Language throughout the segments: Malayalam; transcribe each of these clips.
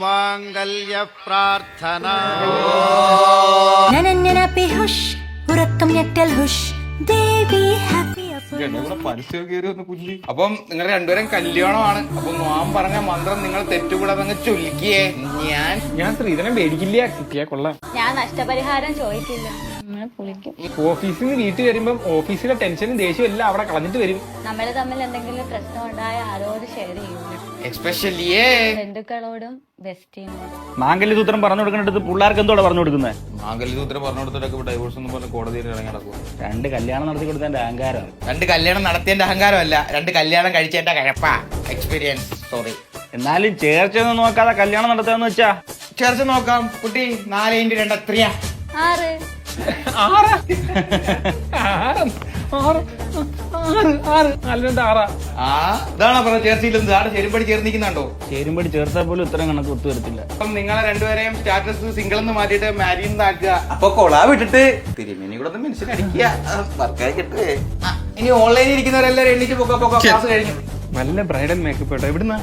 സർവമംഗല്യ പ്രാർത്ഥന. ഉറക്കം ഞെട്ടൽ ഹുഷ് ദേവി ഹാപ്പി. അപ്പം നിങ്ങൾ രണ്ടുപേരും കല്യാണമാണ്. അപ്പൊ നോം പറഞ്ഞ മന്ത്രം നിങ്ങൾ തെറ്റുകൂടാതെ ചൊല്ലിക്കേ. ഞാൻ സ്ത്രീധനം മേടിക്കില്ല, കിട്ടിയാ കൊള്ളാം. ഞാൻ നഷ്ടപരിഹാരം ചോദിക്കില്ല. ഓഫീസിൽ നിന്ന് വീട്ടിൽ വരുമ്പം ഓഫീസിലെ ടെൻഷനും ദേഷ്യവും എല്ലാം അവിടെ കളഞ്ഞിട്ട് വരും. നമ്മൾ തമ്മിൽ എന്തെങ്കിലും പ്രശ്നം ഉണ്ടായ ആരോട് ഷെയർ ചെയ്യില്ല. എസ്പെഷ്യലി ബന്ധുക്കളോടും ബെസ്റ്റിനോടും. മാംഗല്യസൂത്രം പറഞ്ഞു കൊടുക്കേണ്ടത് പിള്ളേർക്ക് എന്തോടെ പറഞ്ഞു കൊടുക്കുന്നത്? മാംഗല്യസൂത്രം പറഞ്ഞു കൊടുത്തിട്ടൊക്കെ ഡൈവോഴ്സ് എന്ന് പറഞ്ഞ കോടതിയിൽ ഇറങ്ങി നടക്കും. 2 കല്യാണം നടത്തി കൊടുത്തതിന്റെ അഹങ്കാരം. 2 കല്യാണം നടത്തിയതിന്റെ അഹങ്കാരമല്ല, 2 കല്യാണം കഴിച്ചതിന്റെ കഴപ്പാ. എക്സ്പീരിയൻസ്. സോറി. എന്നാലും ചേർച്ചയൊന്നും നോക്കാതെ കല്യാണം നടത്താന്ന് വെച്ചാ ചേർച്ച നോക്കാം കുട്ടി. 4x2 എത്രയാ? 6. ഇതാണ് പറഞ്ഞ ചേർച്ചയില്ലെന്ന്. ആടെ ചേരുമ്പടി ചേർന്നിരിക്കുന്നുണ്ടോ? ചേരുമ്പടി ചേർത്താൽ പോലും ഇത്രയും കണക്ക് ഒത്തു വരത്തില്ല. അപ്പം നിങ്ങളെ രണ്ടുപേരെയും സ്റ്റാറ്റസ് സിംഗിൾ എന്ന് മാറ്റിയിട്ട് മാരീന്ന് ആക്കുക. അപ്പൊ കൊളാ വിട്ടിട്ട് തിരുമേനി കൂടെ മനുഷ്യനടിക്കുക. ഇനി ഓൺലൈനിൽ ഇരിക്കുന്നവരെല്ലാരും എണ്ണീച്ച് പൊക്ക ക്ലാസ് കഴിഞ്ഞു. നല്ല ബ്രൈഡൽ മേക്കപ്പ് കേട്ടോ. എവിടുന്ന?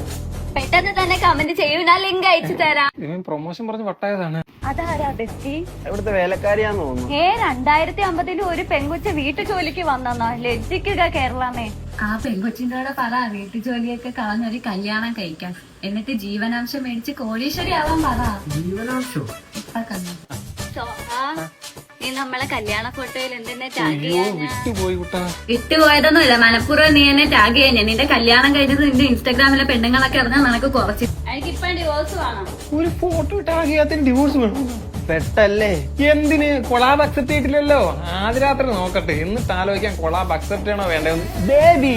പെട്ടെന്ന് തന്നെ കമന്റ് ചെയ്യൂ, ഞാൻ ലിങ്ക് അയച്ചു തരാം. ഇവൻ പ്രൊമോഷൻ പറഞ്ഞ് വട്ടായതാണ്. അതാരാ ബെസ്റ്റി? ഇവിടുത്തെ വേലക്കാരിയാന്ന് തോന്നുന്നു. 2050 ഒരു പെങ്കൊച്ച് വീട്ടു ജോലിക്ക് വന്നെന്നാ. ലജ്ജിക്കുക കേരളമേ. ആ പെങ്കൊച്ചിന്റെ പറ വീട്ടു ജോലിയൊക്കെ കളഞ്ഞൊരു കല്യാണം കഴിക്കാൻ, എന്നിട്ട് ജീവനാംശം മേടിച്ച് കോടീശ്വരി ആവാൻ പറ. ജീവനാംശം ഇപ്പൊ കണ്ടു. നീ നമ്മളെ കല്യാണ ഫോട്ടോയിൽ എന്തെന്നെ ടാഗ് ചെയ്യാൻ? വിട്ടുപോയി കുട്ടാ. വിട്ടുപോയതൊന്നുമില്ല, മനഃപൂർവ്വം നീ എന്നെ ടാഗ് ചെയ്യാൻ. നിന്റെ കല്യാണം കഴിഞ്ഞത് നിന്റെ ഇൻസ്റ്റാഗ്രാമിലെ പെണ്ണുങ്ങളൊക്കെ അറിഞ്ഞാൽ നിനക്ക് കുറച്ച്. എനിക്കിപ്പോ ഡിവോഴ്സ് വേണം. ഒരു ഫോട്ടോ ടാഗ് ചെയ്യാത്ത ഡിവോഴ്സ് വേണം. പെട്ടല്ലേ? എന്തിന്? കൊളാബ് അക്സെപ്റ്റ് ചെയ്തിട്ടില്ലല്ലോ. ആദ്യ രാത്രി നോക്കട്ടെ, എന്നിട്ട് ആലോചിക്കാൻ കൊളാബ് അക്സെപ്റ്റ് ചെയ്യണോ വേണ്ടതെന്ന്. ബേബി